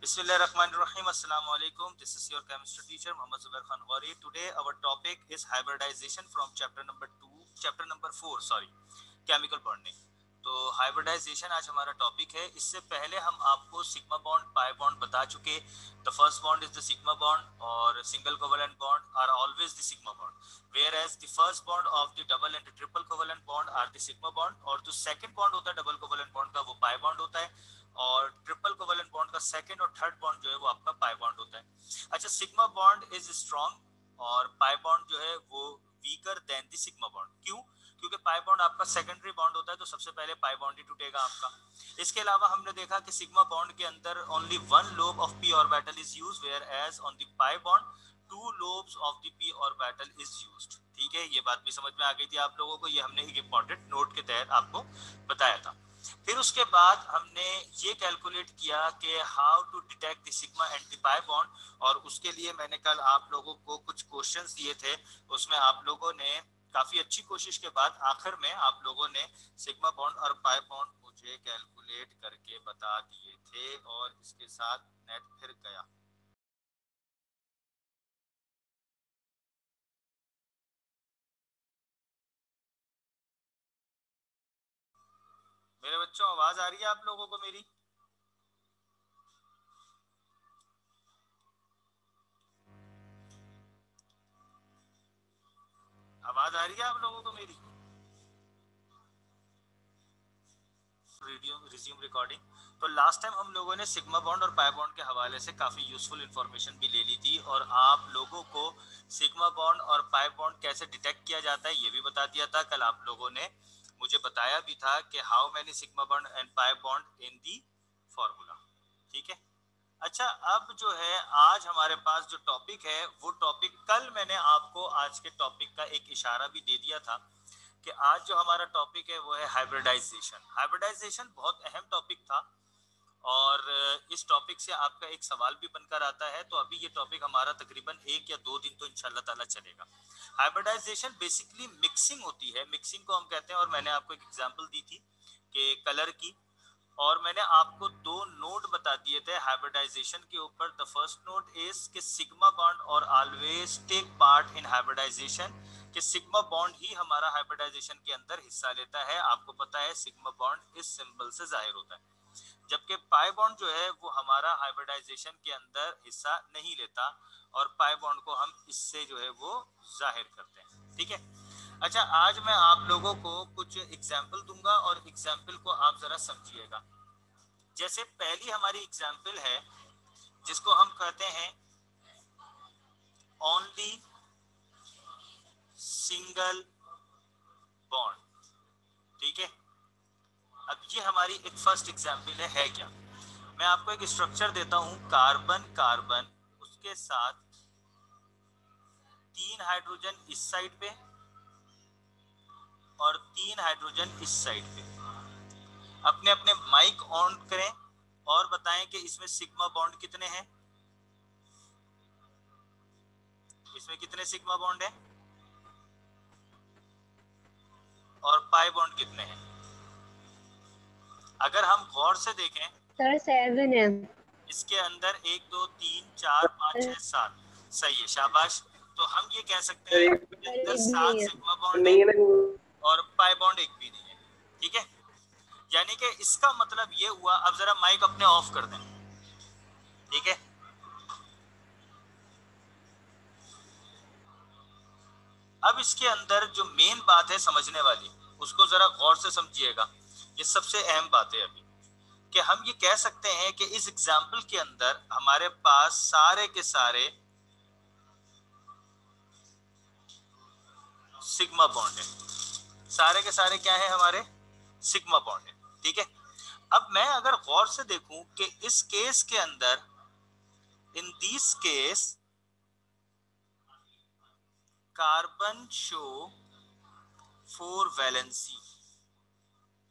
Bismillahirrahmanirrahim. Assalamu alaikum. This is your chemistry teacher Muhammad Zubair Khan Ghori. Today our topic is hybridization from chapter number 4, sorry, chemical bonding. तो hybridisation आज हमारा topic है. इससे पहले हम आपको sigma bond, पाई bond बता चुके. The first bond is the sigma bond और single covalent bond are always the sigma bond, whereas the first bond of the double and triple covalent bond are the sigma bond, और जो second bond होता है double covalent bond का वो pi bond होता है, और triple covalent bond का सेकंड और थर्ड बॉन्ड जो है वो आपका पाई बॉन्ड होता है. अच्छा, सिग्मा बॉन्ड इज स्ट्रॉन्ग और पाई बॉन्ड जो है वो weaker then the sigma bond. क्यों? क्योंकि पाई बॉन्ड आपका सेकेंडरी बॉन्ड होता है, तो सबसे पहले पाई बॉन्ड ही टूटेगा आपका. इसके अलावा हमने देखा कि सिग्मा बॉन्ड के अंदर only one lobe of p orbital is used, whereas on the pi bond two lobes of the p orbital is used. ठीक है, ये बात भी समझ में आ गई थी आप लोगों को. ये हमने एक इंपॉर्टेंट नोट के तहत आपको बताया था. फिर उसके बाद हमने ये कैलकुलेट किया कि how to detect the sigma and the pi bond, और उसके लिए मैंने कल आप लोगों को कुछ क्वेश्चंस दिए थे. उसमें आप लोगों ने काफी अच्छी कोशिश के बाद आखिर में आप लोगों ने सिग्मा बॉन्ड और पाई बॉन्ड मुझे कैलकुलेट करके बता दिए थे, और इसके साथ नेट फिर गया. मेरे बच्चों, आवाज आ रही है आप लोगों को मेरी? आवाज आ रही है आप लोगों को मेरी? Resume recording. तो लास्ट टाइम हम लोगों ने सिग्मा बॉन्ड और पाई बॉन्ड के हवाले से काफ़ी यूजफुल इंफॉर्मेशन भी ले ली थी, और आप लोगों को सिग्मा बॉन्ड और पाई बॉन्ड कैसे डिटेक्ट किया जाता है ये भी बता दिया था. कल आप लोगों ने मुझे बताया भी था कि how many sigma bond and pi bond in the formula. ठीक है. अच्छा, अब जो है आज हमारे पास जो टॉपिक है वो टॉपिक कल मैंने आपको आज के टॉपिक का एक इशारा भी दे दिया था कि आज जो हमारा टॉपिक है वो है हाइब्रिडाइजेशन. हाइब्रिडाइजेशन बहुत अहम टॉपिक था, और इस टॉपिक से आपका एक सवाल भी बनकर आता है. तो अभी ये टॉपिक हमारा तकरीबन 1 या 2 दिन तो इंशाल्लाह ताला चलेगा. हाइब्रिडाइजेशन बेसिकली मिक्सिंग होती है. मिक्सिंग को हम कहते हैं, और मैंने आपको एक एग्जांपल दी थी कि कलर की, और मैंने आपको 2 नोट बता दिए थे हाइब्रिडाइजेशन के ऊपर. द फर्स्ट नोट इज कि सिग्मा बॉन्ड और always take part in hybridization, कि सिग्मा बॉन्ड ही हमारा हाइब्रिडाइजेशन के अंदर हिस्सा लेता है. आपको पता है सिग्मा बॉन्ड इस सिंबल से जाहिर होता है, जबकि पाई बॉन्ड जो है वो हमारा हाइब्रिडाइजेशन के अंदर हिस्सा नहीं लेता, और पाई बॉन्ड को हम इससे जो है वो जाहिर करते हैं. ठीक है. अच्छा, आज मैं आप लोगों को कुछ एग्जाम्पल दूंगा, और एग्जाम्पल को आप जरा समझिएगा. जैसे पहली हमारी एग्जाम्पल है जिसको हम कहते हैं ओनली सिंगल बॉन्ड. ठीक है. अब ये हमारी एक फर्स्ट एग्जाम्पल है क्या? मैं आपको एक स्ट्रक्चर देता हूं, कार्बन कार्बन, उसके साथ 3 हाइड्रोजन इस साइड पे और 3 हाइड्रोजन इस साइड पे. अपने अपने माइक ऑन करें और बताएं कि इसमें सिग्मा बॉन्ड कितने हैं, इसमें कितने सिग्मा बॉन्ड है, और पाई बॉन्ड कितने हैं. अगर हम गौर से देखें सर 7 है. इसके अंदर 1 2 3 4 5 6 7. सही है, शाबाश. तो हम ये कह सकते हैं इसके अंदर 7 सिग्मा बॉन्ड है और पाई बॉन्ड एक भी नहीं है. ठीक है. यानी कि इसका मतलब ये हुआ, अब जरा माइक अपने ऑफ कर दें. ठीक है. अब इसके अंदर जो मेन बात है समझने वाली, उसको जरा गौर से समझिएगा. ये सबसे अहम बात है अभी, कि हम ये कह सकते हैं कि इस एग्जाम्पल के अंदर हमारे पास सारे के सारे सिग्मा बॉन्ड है. सारे के सारे क्या है हमारे? सिग्मा बॉन्ड है. ठीक है. अब मैं अगर गौर से देखूं कि इस केस के अंदर, in this case, carbon show 4 valency.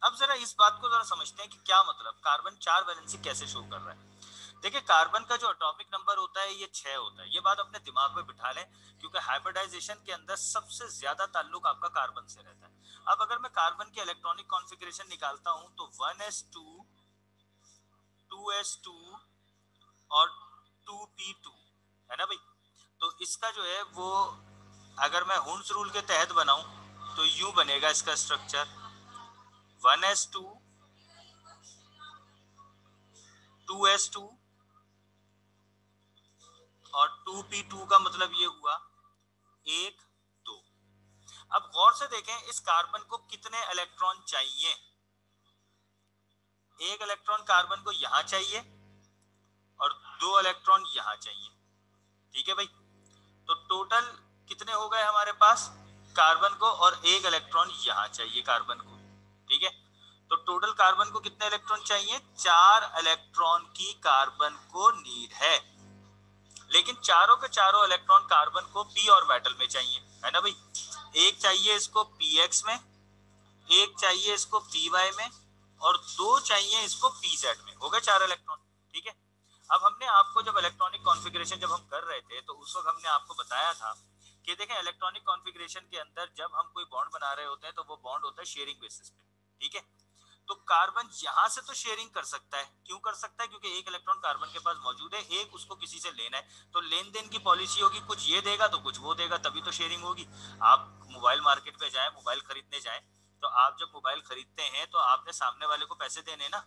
अब जरा इस बात को जरा समझते हैं कि क्या मतलब कार्बन 4 वैलेंसी कैसे शो कर रहा है. देखिए, कार्बन का जो एटॉमिक नंबर होता है ये 6 होता है. ये बात अपने दिमाग में बिठा लें, क्योंकि हाइब्रिडाइजेशन के अंदर सबसे ज्यादा ताल्लुक आपका कार्बन से रहता है. अब अगर मैं कार्बन की इलेक्ट्रॉनिक कॉन्फ़िगरेशन निकालता हूं तो 1s2 2s2 और 2p2, है ना भाई। तो इसका जो है वो अगर मैं हुन्स रूल के तहत बनाऊं तो यूं बनेगा इसका स्ट्रक्चर 1s2 2s2 और 2p2 का मतलब ये हुआ 1 2। अब गौर से देखें इस कार्बन को कितने इलेक्ट्रॉन चाहिए। एक इलेक्ट्रॉन कार्बन को यहां चाहिए और 2 इलेक्ट्रॉन यहां चाहिए, ठीक है भाई। तो टोटल कितने हो गए हमारे पास कार्बन को, और एक इलेक्ट्रॉन यहां चाहिए कार्बन को, ठीक है। तो टोटल कार्बन को कितने इलेक्ट्रॉन चाहिए, 4 इलेक्ट्रॉन की कार्बन को नीड है। लेकिन चारों के चारों इलेक्ट्रॉन कार्बन को पी ऑर्बिटल में चाहिए, है ना भाई। एक चाहिए इसको px में, एक चाहिए इसको py में, और 2 चाहिए इसको pz में। हो गए 4 इलेक्ट्रॉन, ठीक है। अब हमने आपको जब इलेक्ट्रॉनिक कॉन्फ़िगरेशन जब हम कर रहे थे तो उस वक्त हमने आपको बताया था कि देखें इलेक्ट्रॉनिक कॉन्फ़िगरेशन के अंदर जब हम कोई बॉन्ड बना रहे होते हैं तो वो बॉन्ड होता है शेयरिंग बेसिस पे, ठीक है। तो कार्बन यहां से तो शेयरिंग कर सकता है, क्यों कर सकता है, क्योंकि एक इलेक्ट्रॉन कार्बन के पास मौजूद है, एक उसको किसी से लेना है। तो लेन देन की पॉलिसी होगी, कुछ ये देगा तो कुछ वो देगा, तभी तो शेयरिंग होगी। आप मोबाइल मार्केट पे जाए, मोबाइल खरीदने जाए, तो आप जब मोबाइल खरीदते हैं तो आपने सामने वाले को पैसे देने ना,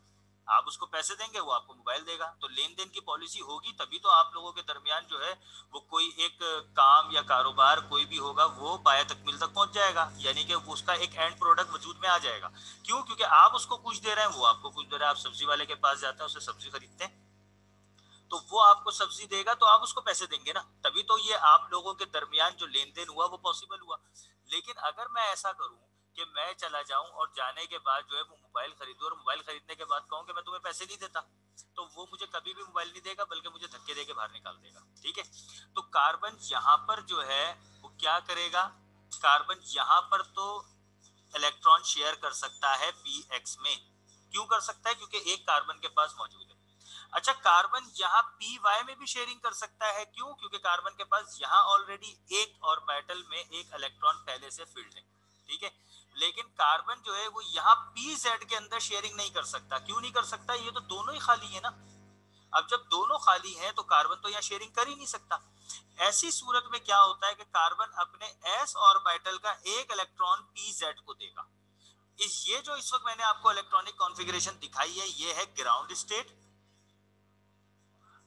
आप उसको पैसे देंगे वो आपको मोबाइल देगा। तो लेन देन की पॉलिसी होगी तभी तो आप लोगों के दरमियान जो है वो कोई एक काम या कारोबार कोई भी होगा वो पाया तकमील तक पहुंच जाएगा, यानी कि उसका एक एंड प्रोडक्ट वजूद में आ जाएगा। क्यों, क्योंकि आप उसको कुछ दे रहे हैं, वो आपको कुछ दे रहा है। आप सब्जी वाले के पास जाते हैं, उससे सब्जी खरीदते हैं, तो वो आपको सब्जी देगा तो आप उसको पैसे देंगे ना, तभी तो ये आप लोगों के दरमियान जो लेन देन हुआ वो पॉसिबल हुआ। लेकिन अगर मैं ऐसा करूं कि मैं चला जाऊं और जाने के बाद जो है वो मोबाइल खरीदूं और मोबाइल खरीदने के बाद कहूं कि मैं तुम्हें पैसे नहीं देता, तो वो मुझे कभी भी मोबाइल नहीं देगा, बल्कि मुझे धक्के देके बाहर निकाल देगा, ठीक है। तो कार्बन यहाँ पर जो है वो क्या करेगा, कार्बन यहाँ पर तो इलेक्ट्रॉन शेयर कर सकता है px में। क्यों कर सकता है, क्योंकि एक कार्बन के पास मौजूद है। अच्छा, कार्बन यहाँ py में भी शेयरिंग कर सकता है, क्यों, क्योंकि कार्बन के पास यहाँ ऑलरेडी एक ऑर्बिटल में एक इलेक्ट्रॉन पहले से फिल्ड है, ठीक है। लेकिन कार्बन जो है वो यहाँ pz के अंदर शेयरिंग नहीं कर सकता। क्यों नहीं कर सकता, ये तो दोनों ही खाली है ना। अब जब दोनों खाली हैं तो कार्बन तो यहाँ शेयरिंग कर ही नहीं सकता। ऐसी सूरत में क्या होता है कि कार्बन अपने s ऑर्बिटल का एक इलेक्ट्रॉन pz को देगा। ये जो इस वक्त मैंने आपको इलेक्ट्रॉनिक कॉन्फ़िगरेशन दिखाई है ये है ग्राउंड स्टेट,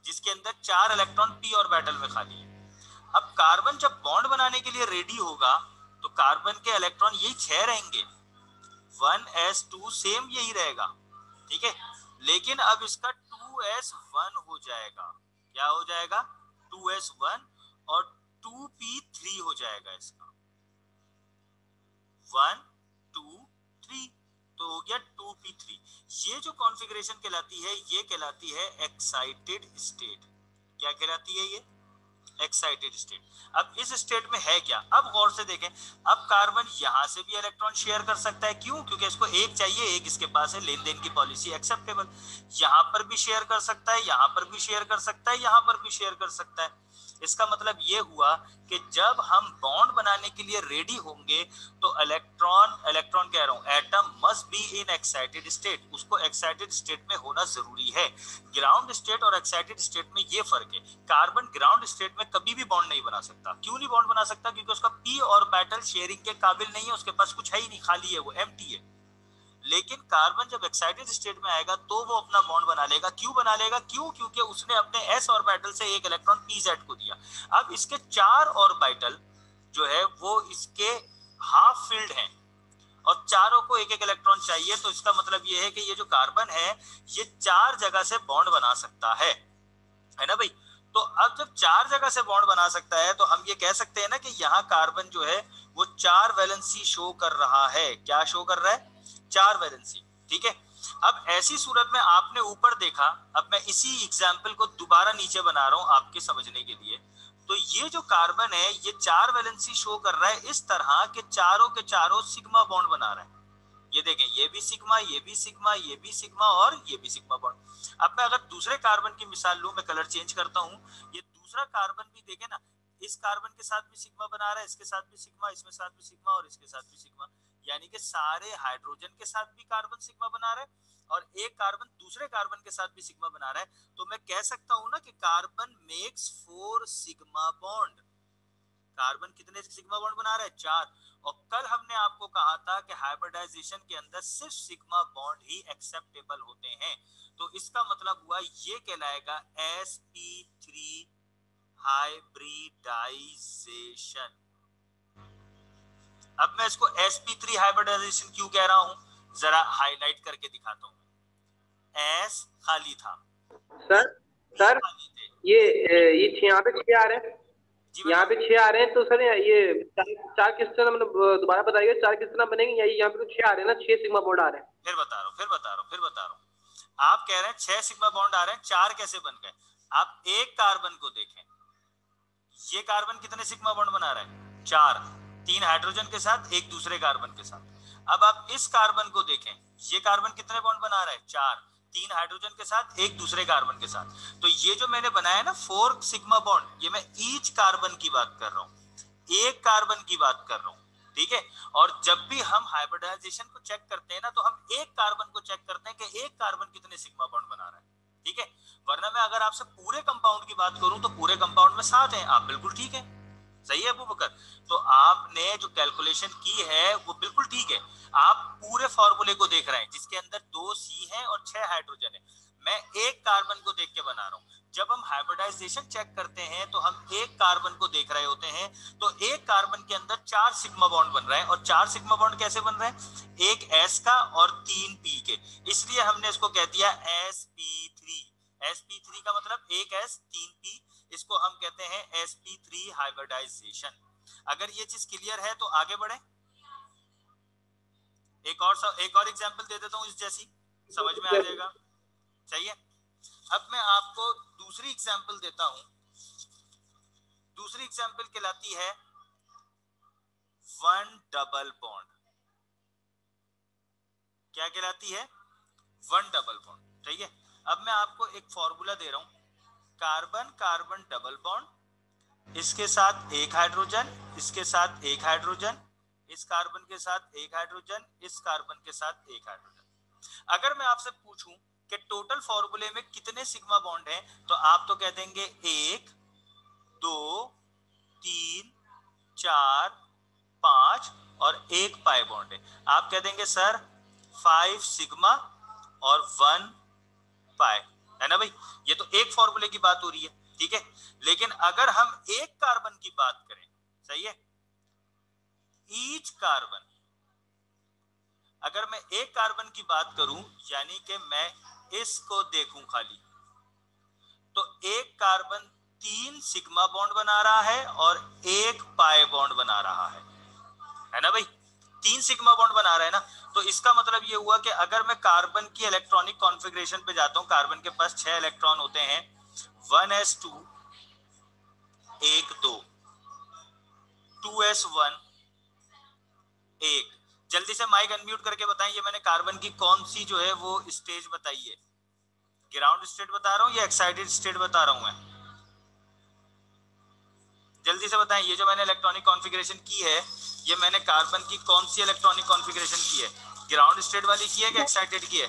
जिसके अंदर 4 इलेक्ट्रॉन p ऑर्बिटल में खाली है। अब कार्बन जब बॉन्ड बनाने के लिए रेडी होगा तो कार्बन के इलेक्ट्रॉन यही 6 रहेंगे, 1s2 सेम यही रहेगा, ठीक है। लेकिन अब इसका 2s1 हो जाएगा। क्या हो जाएगा, 2s1, और 2p3 हो जाएगा इसका, 1 2 3, तो हो गया 2p3। ये जो कॉन्फ़िगरेशन कहलाती है ये कहलाती है एक्साइटेड स्टेट। क्या कहलाती है ये, एक्साइटेड स्टेट। अब इस स्टेट में है क्या, अब गौर से देखें। अब कार्बन यहां से भी इलेक्ट्रॉन शेयर कर सकता है, क्यों, क्योंकि इसको एक चाहिए, एक इसके पास है, लेन देन की पॉलिसी एक्सेप्टेबल। यहां पर भी शेयर कर सकता है, यहां पर भी शेयर कर सकता है, यहां पर भी शेयर कर सकता है। इसका मतलब ये हुआ कि जब हम बॉन्ड बनाने के लिए रेडी होंगे तो इलेक्ट्रॉन इलेक्ट्रॉन कह रहा हूं atom must be in excited state, उसको एक्साइटेड स्टेट में होना जरूरी है। ग्राउंड स्टेट और एक्साइटेड स्टेट में ये फर्क है। कार्बन ग्राउंड स्टेट में कभी भी बॉन्ड नहीं बना सकता। क्यों नहीं बॉन्ड बना सकता, क्योंकि उसका p ऑर्बिटल शेयरिंग के काबिल नहीं है, उसके पास कुछ है ही नहीं, खाली है, वो एम्प्टी है। लेकिन कार्बन जब एक्साइटेड स्टेट में आएगा तो वो अपना बॉन्ड बना लेगा। क्यों बना लेगा, क्यों, क्योंकि उसने अपने s ऑर्बिटल से एक इलेक्ट्रॉन pz को दिया। अब इसके 4 ऑर्बिटल जो है वो इसके हाफ फिल्ड हैं और चारों को एक एक इलेक्ट्रॉन चाहिए। तो इसका मतलब ये है कि ये जो कार्बन है ये 4 जगह से बॉन्ड बना सकता है ना भाई। तो अब जब 4 जगह से बॉन्ड बना सकता है तो हम ये कह सकते हैं ना कि यहाँ कार्बन जो है वो 4 वैलेंसी शो कर रहा है। क्या शो कर रहा है, 4 वैलेंसी, ठीक है। अब ऐसी सूरत में आपने ऊपर देखा, अब मैं इसी एग्जाम्पल को दोबारा नीचे बना रहा हूं आपके समझने के लिए। तो ये जो कार्बन है ये 4 वैलेंसी शो कर रहा है इस तरह के चारों के चारों सिग्मा बॉन्ड बना रहा है। ये देखें, ये भी सिग्मा, ये भी सिग्मा, ये भी सिग्मा और ये भी सिग्मा बॉन्ड। अब मैं अगर दूसरे कार्बन की मिसाल लूं, मैं कलर चेंज करता हूं, ये दूसरा कार्बन भी देखें ना, इस कार्बन के साथ भी सिग्मा बना रहा है, इसके साथ भी सिग्मा, इसमें साथ भी सिग्मा और इसके साथ भी सिग्मा, यानी कि सारे हाइड्रोजन के साथ भी कार्बन सिग्मा बना रहा है और एक कार्बन दूसरे कार्बन के साथ भी सिग्मा बना रहा है, तो मैं कह सकता हूं ना कि carbon makes 4 sigma bond. Carbon कितने सिग्मा बॉन्ड बना रहा है? 4। और कल हमने आपको कहा था कि हाइब्रिडाइजेशन के अंदर सिर्फ सिग्मा बॉन्ड ही एक्सेप्टेबल होते हैं, तो इसका मतलब हुआ ये कहलाएगा sp3 हाइब्रिडाइजेशन। अब मैं इसको sp3 हाइब्रिडाइजेशन क्यों कह रहा हूं, जरा हाईलाइट करके दिखाता हूं। S खाली था, सर P सर खाली थे। ये यहाँ पे 6 आ रहे हैं, जी यहाँ बेटा, पे 6 आ रहे हैं, तो सर ये चार किस तरह मतलब दोबारा बताइए, 4 किस तरह बनेंगे? यहाँ पे तो 6 आ रहे हैं ना, 6 सिग्मा बॉन्ड आ रहे हैं। फिर बता रहा हूं, फिर बता रहा हूं। आप कह रहे हैं 6 सिग्मा बॉन्ड आ रहे हैं, 4 कैसे बन गए? आप एक कार्बन को देखें, ये कार्बन कितने सिग्मा बॉन्ड बना रहा है? 4, 3 हाइड्रोजन के साथ, एक दूसरे कार्बन के साथ। अब आप इस कार्बन को देखें, ये कार्बन कितने बॉन्ड बना रहा है? 4, 3 हाइड्रोजन के साथ, एक दूसरे कार्बन के साथ। तो ये जो मैंने बनाया ना 4 सिग्मा बॉन्ड, ये मैं ईच कार्बन की बात कर रहा हूं, एक कार्बन की बात कर रहा हूं, ठीक है। और जब भी हम हाइब्रिडाइजेशन को चेक करते हैं ना, तो हम एक कार्बन को चेक करते हैं कि एक कार्बन कितने सिग्मा बॉन्ड बना रहा है, ठीक है। वरना मैं अगर आपसे पूरे कंपाउंड की बात करूं तो पूरे कंपाउंड में 7 हैं, आप बिल्कुल ठीक है, सही है अबू बकर। तो आपने जो कैलकुलेशन की है वो बिल्कुल ठीक है। आप पूरे फॉर्मूले को देख रहे हैं जिसके अंदर 2 C है और 6 हाइड्रोजन है, मैं एक कार्बन को देख के बना रहा हूं। जब हम हाइब्रिडाइजेशन चेक करते हैं तो हम एक कार्बन को देख रहे होते हैं, तो एक कार्बन के अंदर 4 सिग्मा बॉन्ड बन रहा है। और 4 सिग्मा बॉन्ड कैसे बन रहे हैं? एक S का और 3 P के, इसलिए हमने इसको कह दिया sp3। sp3 का मतलब एक S 3 P, इसको हम कहते हैं sp3 हाइब्रिडाइजेशन। अगर ये चीज क्लियर है तो आगे बढ़े। एक और एग्जांपल दे देता हूं इस जैसी, समझ में आ जाएगा, सही है। अब मैं आपको दूसरी एग्जांपल देता हूं। दूसरी एग्जांपल कहलाती है वन डबल बॉन्ड। क्या कहलाती है? वन डबल बॉन्ड, ठीक है। अब मैं आपको एक फॉर्मूला दे रहा हूं, कार्बन कार्बन डबल बॉन्ड, इसके साथ एक हाइड्रोजन, इसके साथ एक हाइड्रोजन, इस कार्बन के साथ एक हाइड्रोजन, इस कार्बन के साथ एक हाइड्रोजन। अगर मैं आपसे पूछूं कि टोटल फॉर्मूले में कितने सिग्मा बॉन्ड हैं, तो आप तो कह देंगे 1, 2, 3, 4, 5 और एक पाई बॉन्ड है। आप कह देंगे सर 5 सिग्मा और 1 पाई, है ना भाई। ये तो एक फॉर्मूले की बात हो रही है, ठीक है। लेकिन अगर हम एक कार्बन की बात करें, सही है, ईच कार्बन, अगर मैं एक कार्बन की बात करूं, यानी कि मैं इसको देखूं खाली, तो एक कार्बन 3 सिग्मा बॉन्ड बना रहा है और एक पाई बॉन्ड बना रहा है ना भाई। 3 सिग्मा बॉन्ड बना रहा है ना, तो इसका मतलब ये हुआ कि अगर मैं कार्बन की इलेक्ट्रॉनिक कॉन्फ़िगरेशन पे जाता हूं, कार्बन के पास 6 इलेक्ट्रॉन होते हैं, 1s2, 1 2, 2s1, 1। जल्दी से माइक अनम्यूट करके बताएं, ये मैंने कार्बन की कौन सी जो है वो स्टेज बताई है? ग्राउंड स्टेट बता रहा हूं या एक्साइटेड स्टेट बता रहा हूं मैं? जल्दी से बताएं, ये जो मैंने इलेक्ट्रॉनिक कॉन्फ़िगरेशन की है, ये मैंने कार्बन की कौन सी इलेक्ट्रॉनिक कॉन्फ़िगरेशन की है? ग्राउंड स्टेट वाली की है कि एक्साइटेड की है?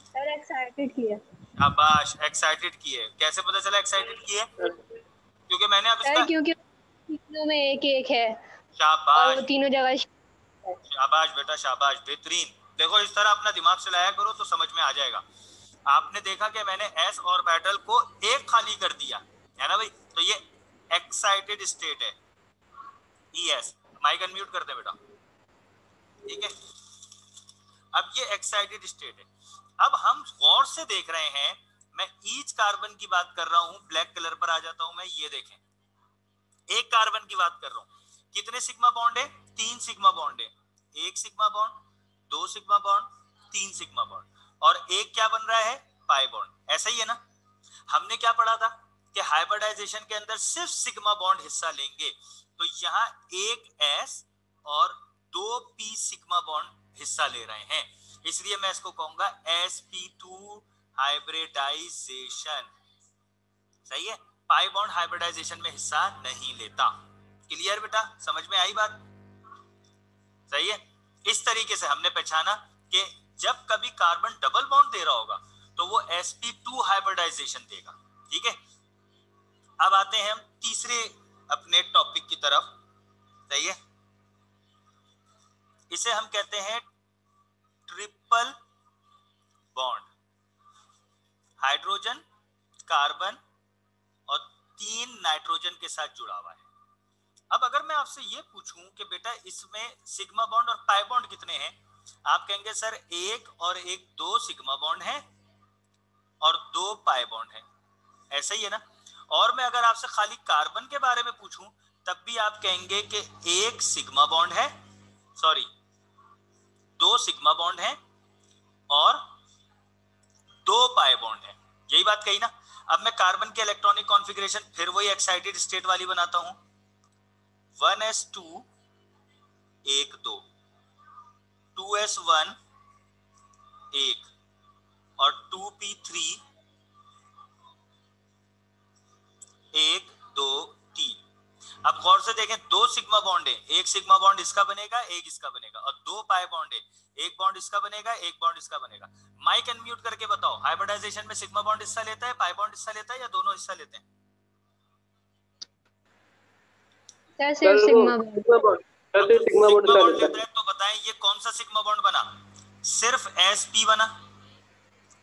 सर एक्साइटेड की है। शाबाश, एक्साइटेड की है। कैसे पता चला एक्साइटेड की है? क्योंकि मैंने अब सर इसका, क्योंकि तीनों में एक एक है और शाबाश, वो तीनों जगह शाबाश बेटा शाबाश, बेहतरीन। देखो इस तरह अपना दिमाग चलाया करो तो समझ में आ जाएगा। आपने देखा कि मैंने एस ऑर्बिटल को एक खाली कर दिया, है ना भाई, तो ये एक्साइटेड स्टेट है, ईएस। माइक अनम्यूट कर दे बेटा, ठीक है। अब ये एक्साइटेड स्टेट है। अब हम गौर से देख रहे हैं, मैं ईच कार्बन की बात कर रहा हूं, ब्लैक कलर पर आ जाता हूं मैं, ये देखें, एक कार्बन की बात कर रहा हूं, कितने सिग्मा बॉन्ड है? 3 सिग्मा बॉन्ड है, एक sigma bond, 2 sigma bond, 3 sigma bond, और एक क्या बन रहा है? Pi bond. ऐसा ही है ना। हमने क्या पढ़ा था कि हाइब्रिडाइजेशन के अंदर सिर्फ सिग्मा बॉन्ड हिस्सा लेंगे, तो यहाँ एक S और 2 P सिग्मा बॉन्ड हिस्सा ले रहे हैं, इसलिए मैं इसको कहूंगा sp2 हाइब्रिडाइजेशन, सही है। पाई बॉन्ड हाइब्रिडाइजेशन में हिस्सा नहीं लेता। क्लियर बेटा, समझ में आई बात? सही है। इस तरीके से हमने पहचाना कि जब कभी कार्बन डबल बॉन्ड दे रहा होगा तो वो sp2 हाइब्रिडाइजेशन देगा। ठीक है, अब आते हैं हम तीसरे अपने टॉपिक की तरफ। सही है, इसे हम कहते हैं ट्रिपल बॉन्ड। हाइड्रोजन, कार्बन और 3 नाइट्रोजन के साथ जुड़ा हुआ है। अब अगर मैं आपसे ये पूछूं कि बेटा इसमें सिग्मा बॉन्ड और पाई बॉन्ड कितने हैं, आप कहेंगे सर 1 और 1 2 सिग्मा बॉन्ड है और 2 पाई बॉन्ड है। ऐसा ही है ना। और मैं अगर आपसे खाली कार्बन के बारे में पूछूं तब भी आप कहेंगे कि 1 सिग्मा बॉन्ड है, सॉरी 2 सिग्मा बॉन्ड है और 2 पाई बॉन्ड है। यही बात कही ना। अब मैं कार्बन के इलेक्ट्रॉनिक कॉन्फ़िगरेशन फिर वही एक्साइटेड स्टेट वाली बनाता हूं, 1s2 1 2, 2s1 1 और 2p3 1 2 3। अब गौर से देखें, 2 सिग्मा बॉन्ड है, एक सिग्मा बॉन्ड इसका बनेगा, एक इसका बनेगा, और 2 पाई बॉन्ड है, एक बॉन्ड इसका बनेगा, एक बॉन्ड इसका बनेगा। माइक अनम्यूट करके बताओ, हाइब्रिडाइजेशन में सिग्मा बॉन्ड हिस्सा लेता है, पाई बॉन्ड हिस्सा लेता है, या दोनों हिस्सा लेते हैं? सर सिर्फ sigma bond. Sigma bond sigma bond लेता है। तो बताएं ये कौन सा सिग्मा बॉन्ड बना? सिर्फ sp बना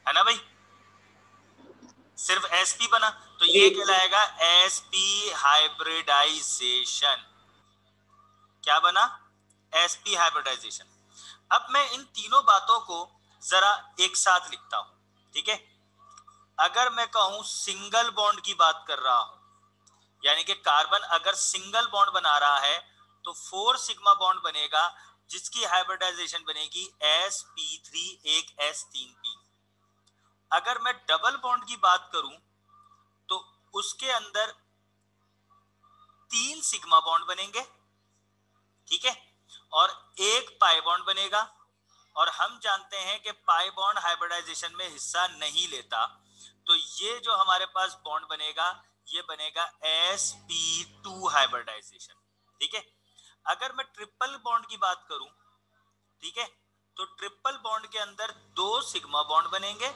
है ना भाई, सिर्फ sp बना, तो ये कहलाएगा sp हाइब्रिडाइजेशन। क्या बना? sp hybridization. अब मैं इन तीनों बातों को जरा एक साथ लिखता हूं। ठीक है, अगर मैं कहूं सिंगल बॉन्ड की बात कर रहा हूं, यानी कि कार्बन अगर सिंगल बॉन्ड बना रहा है तो 4 सिग्मा बॉन्ड बनेगा, जिसकी हाइब्रिडाइजेशन बनेगी sp3 एक s3p। अगर मैं डबल बॉन्ड की बात करूं तो उसके अंदर 3 सिग्मा बॉन्ड बनेंगे, ठीक है, और एक पाई बॉन्ड बनेगा। और हम जानते हैं कि पाई बॉन्ड हाइब्रिडाइजेशन में हिस्सा नहीं लेता, तो ये जो हमारे पास बॉन्ड बनेगा ये बनेगा sp2 हाइब्रिडाइजेशन। ठीक है, अगर मैं ट्रिपल बॉन्ड की बात करूं, ठीक है, तो ट्रिपल बॉन्ड के अंदर 2 सिग्मा बॉन्ड बनेंगे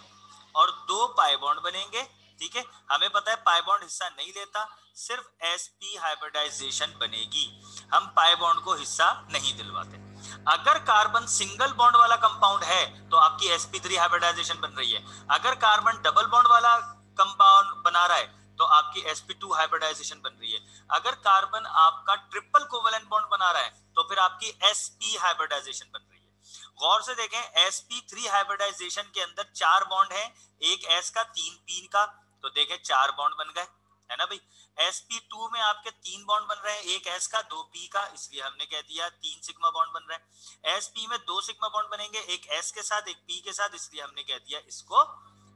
और 2 पाई बॉन्ड बनेंगे। ठीक है, हमें पता है पाई बॉन्ड हिस्सा नहीं लेता, सिर्फ sp हाइब्रिडाइजेशन बनेगी, हम पाई बॉन्ड को हिस्सा नहीं दिलवाते। अगर कार्बन सिंगल बॉन्ड वाला कंपाउंड है तो आपकी sp3 हाइब्रिडाइजेशन बन रही है। अगर कार्बन डबल बॉन्ड वाला कंपाउंड बना रहा है तो आपकी sp2 हाइब्रिडाइजेशन बन रही है। अगर कार्बन आपका ट्रिपल कोवेलेंट बॉन्ड बना रहा है तो फिर आपकी sp हाइब्रिडाइजेशन बन रही है। गौर से देखें, sp3 हाइब्रिडाइजेशन के अंदर 4 बॉन्ड है, एक s का 3 p का, तो देखें 4 बॉन्ड बन गए, है ना भाई। sp2 में आपके 3 बॉन्ड बन रहे हैं, एक s का 2 p का, इसलिए हमने कह दिया 3 सिग्मा बॉन्ड बन रहे हैं। sp में 2 सिग्मा बॉन्ड बनेंगे, एक s के साथ एक p के साथ, इसलिए हमने कह दिया इसको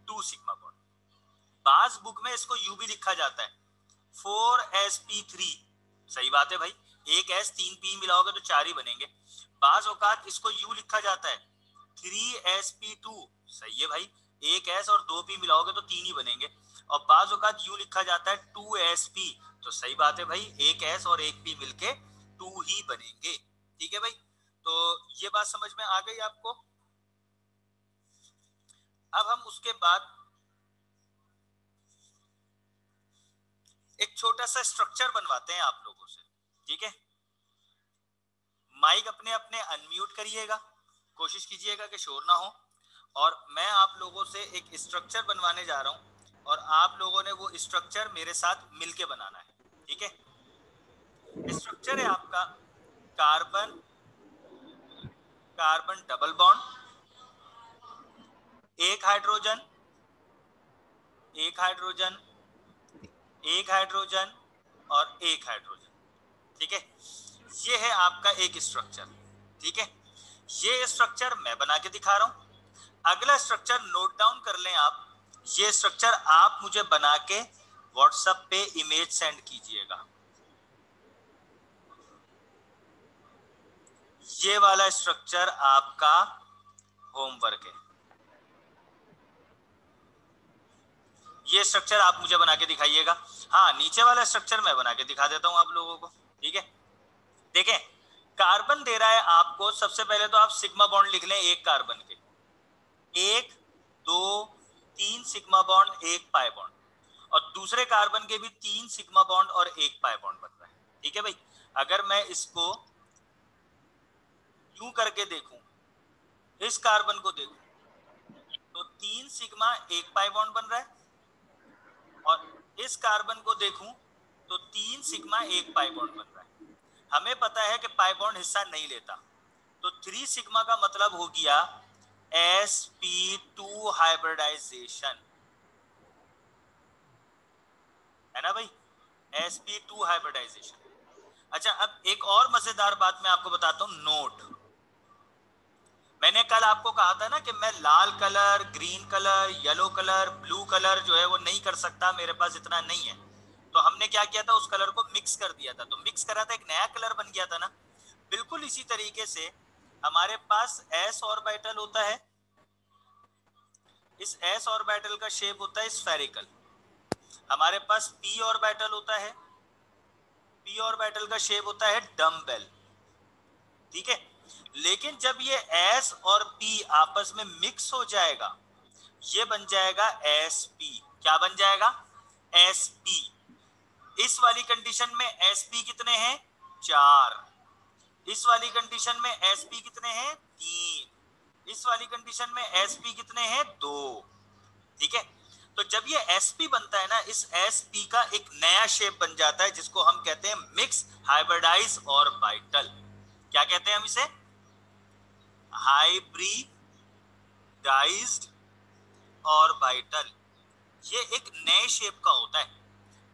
2 सिग्मा बॉन्ड। बाज बुक में इसको u भी लिखा जाता है, 4sp3। सही बात है भाई, एक s 3 p मिलाओगे तो 4 ही बनेंगे। बाज औकात इसको u लिखा जाता है 3sp2। सही है भाई, एक s और 2 p मिलाओगे तो 3 ही बनेंगे। और बाज औकात u लिखा जाता है 2sp। तो सही बात है भाई, एक s और एक p मिलके 2 ही बनेंगे। ठीक है भाई, तो ये बात समझ में आ गई आपको। अब हम उसके बाद एक छोटा सा स्ट्रक्चर बनवाते हैं आप लोगों से। ठीक है, माइक अपने अपने अनम्यूट करिएगा, कोशिश कीजिएगा कि शोर ना हो, और मैं आप लोगों से एक स्ट्रक्चर बनवाने जा रहा हूं और आप लोगों ने वो स्ट्रक्चर मेरे साथ मिलके बनाना है। ठीक है, स्ट्रक्चर है आपका कार्बन कार्बन डबल बॉन्ड, एक हाइड्रोजन एक हाइड्रोजन एक हाइड्रोजन और एक हाइड्रोजन। ठीक है, ये है आपका एक स्ट्रक्चर। ठीक है, ये स्ट्रक्चर मैं बना के दिखा रहा हूं। अगला स्ट्रक्चर नोट डाउन कर लें आप, ये स्ट्रक्चर आप मुझे बना के व्हाट्सएप पे इमेज सेंड कीजिएगा। ये वाला स्ट्रक्चर आपका होमवर्क है, ये स्ट्रक्चर आप मुझे बना के दिखाइएगा। हाँ, नीचे वाला स्ट्रक्चर मैं बना के दिखा देता हूं आप लोगों को। ठीक है, देखें कार्बन दे रहा है आपको, सबसे पहले तो आप सिग्मा बॉन्ड लिख लें एक कार्बन के। एक, दो, तीन सिग्मा बॉन्ड, एक पाई बॉन्ड, और दूसरे कार्बन के भी 3 सिग्मा बॉन्ड और एक पाई बॉन्ड बन रहा है। ठीक है भाई, अगर मैं इसको यूं करके देखूं, इस कार्बन को देखूं, तो 3 सिग्मा एक पाई बॉन्ड बन रहा है, और इस कार्बन को देखूं तो 3 सिग्मा एक पाई बॉन्ड बन रहा है। हमें पता है कि पाई बॉन्ड हिस्सा नहीं लेता, तो 3 सिग्मा का मतलब हो गया sp2 हाइब्रिडाइजेशन, है ना भाई, sp2 हाइब्रिडाइजेशन। अच्छा, अब एक और मजेदार बात मैं आपको बताता हूं, नोट। मैंने कल आपको कहा था ना कि मैं लाल colour, green colour, yellow colour, blue colour जो है वो नहीं कर सकता, मेरे पास इतना नहीं है। तो हमने क्या किया था, उस कलर को मिक्स कर दिया था, तो मिक्स करा था, एक नया कलर बन गया था ना। बिल्कुल इसी तरीके से हमारे पास s ऑर्बिटल होता है, इस s ऑर्बिटल का शेप होता है स्फेरिकल। हमारे पास p ऑर्बिटल होता है, p ऑर्बिटल का शेप होता है डम्बेल। ठीक है, लेकिन जब ये s और p आपस में मिक्स हो जाएगा, ये बन जाएगा sp। क्या बन जाएगा, sp। इस वाली कंडीशन में sp कितने हैं, 4। इस वाली कंडीशन में sp कितने हैं, 3। इस वाली कंडीशन में sp कितने हैं, 2। ठीक है, तो जब ये sp बनता है ना, इस sp का एक नया शेप बन जाता है, जिसको हम कहते हैं मिक्स हाइब्रिडाइज ऑर्बिटल। क्या कहते हैं हम इसे, हाइब्रिडाइज्ड ऑर्बिटल। ये एक नए शेप का होता है।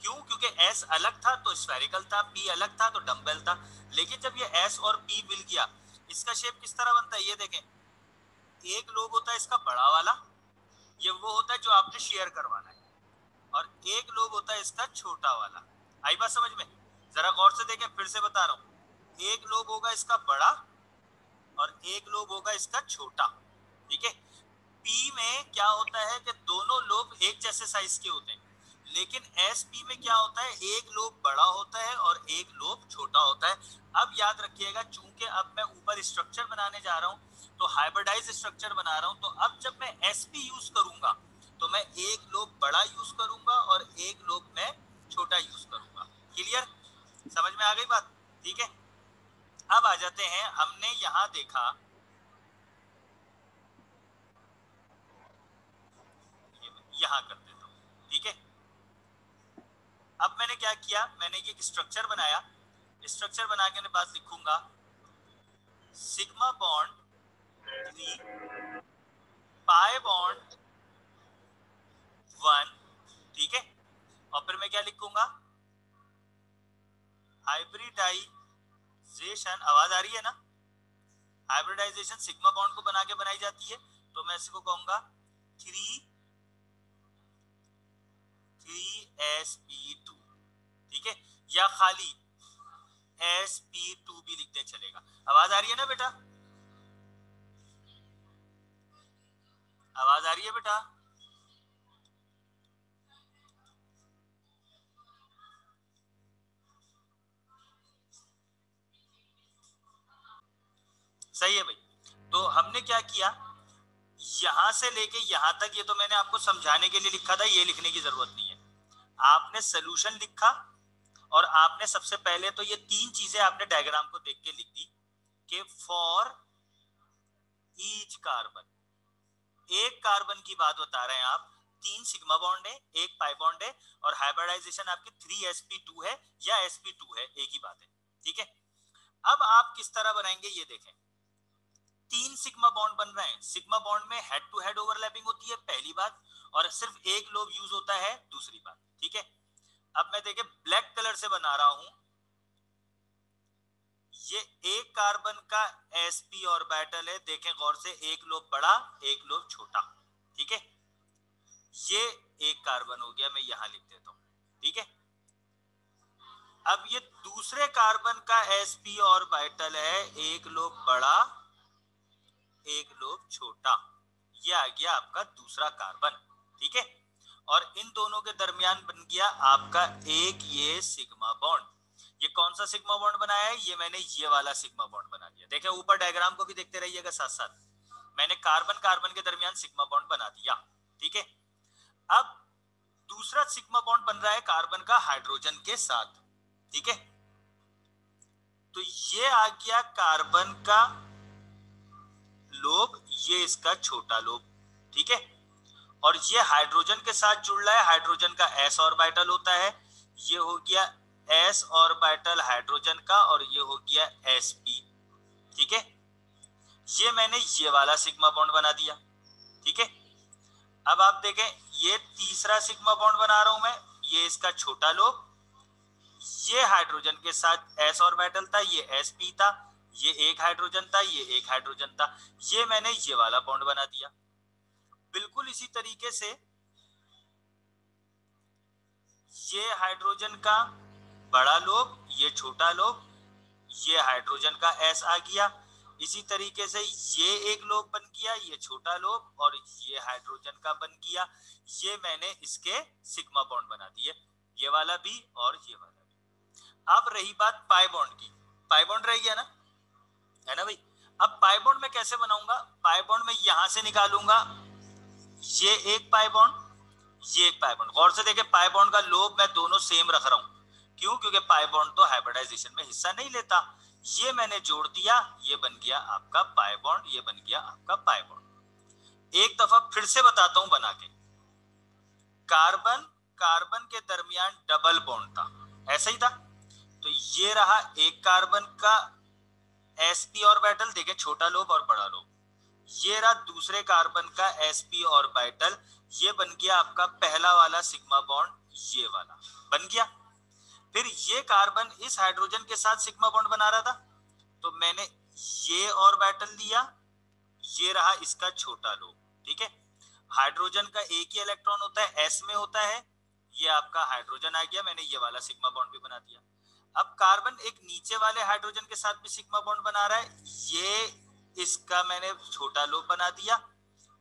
क्यों, क्योंकि s अलग था तो स्फेरिकल था, p अलग था तो डम्बेल था। लेकिन जब ये s और p मिल गया, इसका शेप किस तरह बनता है, ये देखें। एक लोब होता है इसका बड़ा वाला, ये वो होता है जो आपने शेयर करवाना है, और एक लोब होता है इसका छोटा वाला। आई बात समझ में, जरा गौर से देखें, फिर से बता रहा हूं। एक लोब होगा इसका बड़ा और एक लोब होगा इसका छोटा। ठीक है, P में क्या होता है कि दोनों लोब एक जैसे साइज के होते हैं, लेकिन SP में क्या होता है, एक लोब बड़ा होता है और एक लोब छोटा होता है। अब याद रखिएगा, चूंकि अब मैं ऊपर स्ट्रक्चर बनाने जा रहा हूं, तो हाइब्रिडाइज स्ट्रक्चर बना रहा हूं, तो अब जब मैं SP यूज करूंगा तो मैं एक लोब बड़ा यूज करूंगा और एक लोब मैं छोटा यूज करूंगा। क्लियर, समझ में आ गई बात। ठीक है, अब आ जाते हैं, हमने यहां देखा, यहां कर देता हूं। ठीक है, अब मैंने क्या किया, मैंने ये स्ट्रक्चर बनाया, स्ट्रक्चर बना के बाद लिखूंगा सिग्मा बॉन्ड 3, पाई बॉन्ड 1। ठीक है, और फिर मैं क्या लिखूंगा, हाइब्रिडाइजेशन। आवाज आ रही है ना, हाइब्रिडाइजेशन सिग्मा बॉन्ड को बना के बनाई जाती है, तो मैं इसको कहूंगा 3sp2। ठीक है, या खाली sp2 भी लिखते चलेगा। आवाज आ रही है ना बेटा, आवाज आ रही है बेटा। सही है भाई, तो हमने क्या किया, यहां से लेके यहां तक, ये तो मैंने आपको समझाने के लिए लिखा था, ये लिखने की जरूरत नहीं है। आपने सोल्यूशन लिखा और आपने सबसे पहले तो ये 3 चीजें आपने डायग्राम को देख के लिख दी कि फॉर ईच कार्बन, एक कार्बन की बात बता रहे हैं आप, 3 सिग्मा बॉन्ड है, एक पाई बॉन्ड है, और हाइब्रिडाइजेशन आपकी 3sp2 है या sp2 है, एक ही बात है। ठीक है, अब आप किस तरह बनाएंगे ये देखें। 3 सिग्मा बॉन्ड बन रहे हैं, सिग्मा बॉन्ड में हेड टू हेड ओवरलैपिंग होती है, पहली बात, और सिर्फ एक लोब यूज होता है, दूसरी बात। ठीक है, अब मैं देखे ब्लैक कलर से बना रहा हूं, ये एक कार्बन का sp ऑर्बिटल है, देखें गौर से, एक लोब बड़ा एक लोब छोटा। ठीक है, ये एक कार्बन हो गया, मैं यहां लिख देता हूं। ठीक है, अब ये दूसरे कार्बन का sp ऑर्बिटल है, एक लोब बड़ा एक लोब छोटा, ये आ गया आपका दूसरा कार्बन। ठीक है, और इन दोनों के दरमियान बन गया आपका एक ये सिग्मा बॉन्ड। ये कौन सा सिग्मा बॉन्ड बनाया है, ये मैंने ये वाला सिग्मा बॉन्ड बना दिया। देखें ऊपर डायग्राम को भी देखते रहिएगा साथ साथ। मैंने कार्बन कार्बन के दरमियान सिग्मा बॉन्ड बना दिया, ठीक है। अब दूसरा सिग्मा बॉन्ड बन रहा है कार्बन का हाइड्रोजन के साथ, ठीक है। तो ये आ गया कार्बन का लोब, ये इसका छोटा लोब, ठीक है। और ये हाइड्रोजन के साथ जुड़ रहा है, हाइड्रोजन का s ऑर्बिटल होता है, ये हो गया s ऑर्बिटल हाइड्रोजन का, और ये हो गया sp, ठीक है। ये मैंने ये वाला सिग्मा बॉन्ड बना दिया, ठीक है। अब आप देखें, ये तीसरा सिग्मा बॉन्ड बना रहा हूं मैं, ये इसका छोटा लोब, ये हाइड्रोजन के साथ s ऑर्बिटल था, ये sp था, ये एक हाइड्रोजन था, ये एक हाइड्रोजन था, ये मैंने ये वाला बॉन्ड बना दिया। बिल्कुल इसी तरीके से ये हाइड्रोजन का बड़ा लोब, ये छोटा लोब, ये हाइड्रोजन का s आ गया, इसी तरीके से ये एक लोब बन गया, ये छोटा लोब, और ये हाइड्रोजन का बन गया। ये मैंने इसके सिग्मा बॉन्ड बना दिए, ये वाला भी और ये वाला भी। अब रही बात पाई बॉन्ड की, पाई बॉन्ड रह गया ना, है ना भाई। अब पाई बॉन्ड में कैसे बनाऊंगा, पाई बॉन्ड में यहां से निकालूंगा, ये एक पाई बॉन्ड, ये एक पाई बॉन्ड। गौर से देखें, पाई बॉन्ड का लोब मैं दोनों सेम रख रहा हूं, क्यों, क्योंकि पाई बॉन्ड तो हाइब्रिडाइजेशन में हिस्सा नहीं लेता। ये मैंने जोड़ दिया, ये बन गया आपका पाई बॉन्ड, ये बन गया आपका पाई बॉन्ड। एक दफा फिर से बताता हूं बना के, कार्बन कार्बन के दरमियान डबल बॉन्ड था, ऐसा ही था। तो ये रहा एक कार्बन का sp ऑर्बिटल, देखें छोटा लोब और बड़ा लोब, ये रहा दूसरे कार्बन का sp ऑर्बिटल, ये बन गया आपका पहला वाला सिग्मा बॉन्ड, ये वाला बन गया। फिर ये कार्बन इस हाइड्रोजन के साथ सिग्मा बॉन्ड बना रहा था, तो मैंने ये ऑर्बिटल लिया, ये रहा इसका छोटा लोब, ठीक है। हाइड्रोजन का एक ही इलेक्ट्रॉन होता है, s में होता है, ये आपका हाइड्रोजन आ गया, मैंने ये वाला सिग्मा बॉन्ड भी बना दिया। अब कार्बन एक नीचे वाले हाइड्रोजन के साथ भी सिग्मा बॉन्ड बना रहा है, ये इसका मैंने छोटा लोब बना दिया,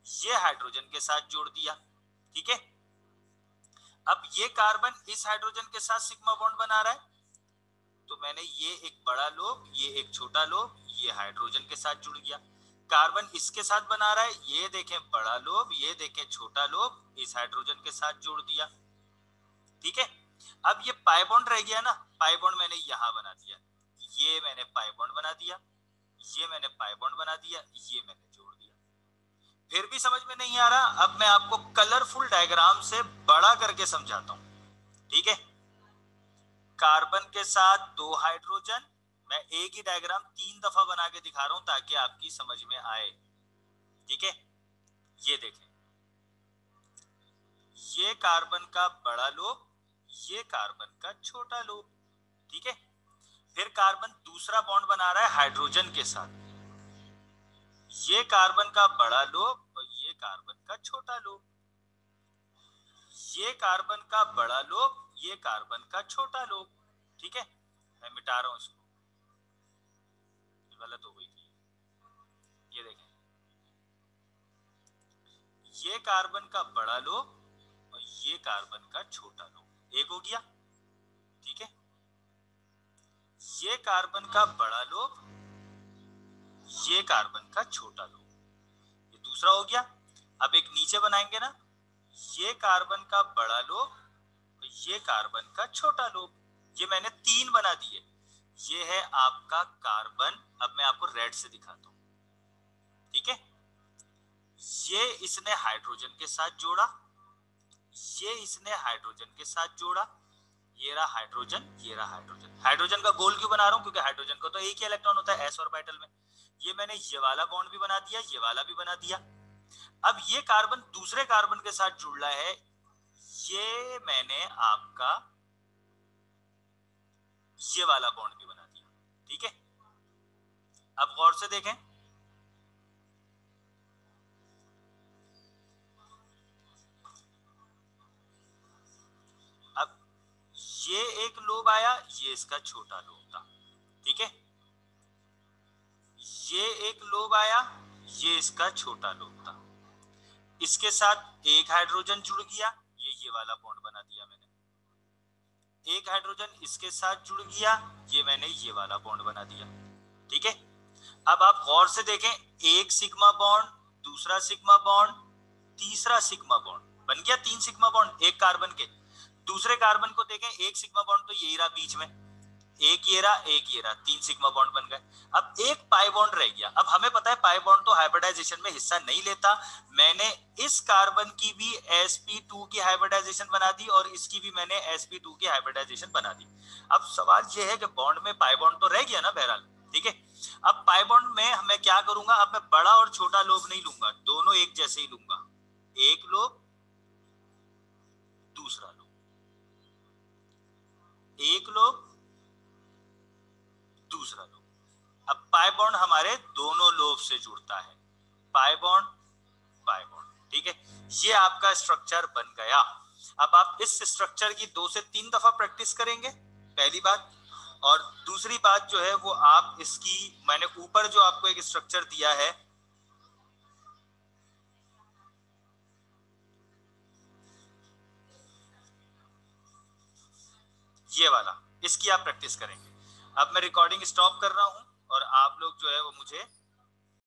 ये हाइड्रोजन के साथ जोड़ दिया, ठीक है। अब ये कार्बन इस हाइड्रोजन के साथ सिग्मा बॉन्ड बना रहा है, तो मैंने ये एक बड़ा लोब, ये एक छोटा लोब, ये हाइड्रोजन के साथ जुड़ गया। कार्बन इसके साथ बना रहा है, ये देखें बड़ा लोब, ये देखें छोटा लोब, इस हाइड्रोजन के साथ जोड़ दिया, ठीक है। अब ये पाई बॉन्ड रह गया ना, पाई बॉन्ड मैंने यहां बना दिया, ये मैंने पाई बॉन्ड बना दिया, ये मैंने पाई बॉन्ड बना दिया, ये मैंने जोड़ दिया। फिर भी समझ में नहीं आ रहा, अब मैं आपको कलरफुल डायग्राम से बड़ा करके समझाता हूं, ठीक है। कार्बन के साथ दो हाइड्रोजन, मैं एक ही डायग्राम 3 दफा बना के दिखा रहा हूं ताकि आपकी समझ में आए, ठीक है। ये देखें, ये कार्बन का बड़ा लोब, ये कार्बन का छोटा लोब, ठीक है। फिर कार्बन दूसरा बॉन्ड बना रहा है हाइड्रोजन के साथ, ये कार्बन का बड़ा लोब और ये कार्बन का छोटा लोब, ये कार्बन का बड़ा लोब, ये कार्बन का छोटा लोब, ठीक है। मैं मिटा रहा हूं इसको, गलत हो गई थी, ये देखें, ये कार्बन का बड़ा लोब और ये कार्बन का छोटा लोब, एक हो गया, ठीक है। ये कार्बन का बड़ा लोब, ये कार्बन का छोटा लोब, ये दूसरा हो गया। अब एक नीचे बनाएंगे ना, ये कार्बन का बड़ा लोब और ये कार्बन का छोटा लोब, ये मैंने 3 बना दिए। ये है आपका कार्बन, अब मैं आपको रेड से दिखाता हूं, ठीक है। ये इसने हाइड्रोजन के साथ जोड़ा, ये इसने हाइड्रोजन के साथ जोड़ा, ये रहा हाइड्रोजन, ये रहा हाइड्रोजन। हाइड्रोजन का गोल क्यों बना रहा हूं, क्योंकि हाइड्रोजन को तो एक ही इलेक्ट्रॉन होता है s ऑर्बिटल में। ये मैंने ये वाला बॉन्ड भी बना दिया, ये वाला भी बना दिया। अब ये कार्बन दूसरे कार्बन के साथ जुड़ रहा है, ये मैंने आपका ये वाला बॉन्ड भी बना दिया, ठीक है। अब गौर से देखें, अब ये एक लोब आया, ये इसका छोटा लोब था, ठीक है। ये एक लोब आया, ये इसका छोटा लोब था, इसके साथ एक हाइड्रोजन जुड़ गया, ये वाला बॉन्ड बना दिया मैंने। एक हाइड्रोजन इसके साथ जुड़ गया, ये मैंने ये वाला बॉन्ड बना दिया, ठीक है। अब आप गौर से देखें, एक सिग्मा बॉन्ड दूसरा सिग्मा बॉन्ड, तीसरा सिग्मा बॉन्ड, बन गया 3 सिग्मा बॉन्ड एक कार्बन के। दूसरे कार्बन को देखें, एक सिग्मा बॉन्ड तो यही रहा बीच में, एक ये रहा, एक ये रहा, 3 सिग्मा बॉन्ड बन गए। अब एक पाई बॉन्ड रह गया। अब हमें पता है पाई बॉन्ड तो हाइब्रिडाइजेशन में हिस्सा नहीं लेता। मैंने इस कार्बन की भी sp2 की हाइब्रिडाइजेशन बना दी और इसकी भी मैंने sp2 की हाइब्रिडाइजेशन बना दी। अब सवाल ये है कि बॉन्ड में पाई बॉन्ड तो रह गया ना बहरहाल, ठीक है। अब पाई बॉन्ड में मैं क्या करूंगा, अब मैं बड़ा और छोटा लोब नहीं लूंगा, दोनों एक जैसे ही लूंगा, एक लोब दूसरा लोब, एक लोब दूसरा लोब। अब पाई बॉन्ड हमारे दोनों लोब से जुड़ता है, पाई बॉन्ड पाई बॉन्ड, ठीक है। ये आपका स्ट्रक्चर बन गया। अब आप इस स्ट्रक्चर की 2 से 3 दफा प्रैक्टिस करेंगे, पहली बात। और दूसरी बात जो है वो आप इसकी, मैंने ऊपर जो आपको एक स्ट्रक्चर दिया है, ये वाला, इसकी आप प्रैक्टिस करेंगे। अब मैं रिकॉर्डिंग स्टॉप कर रहा हूं और आप लोग जो है वो मुझे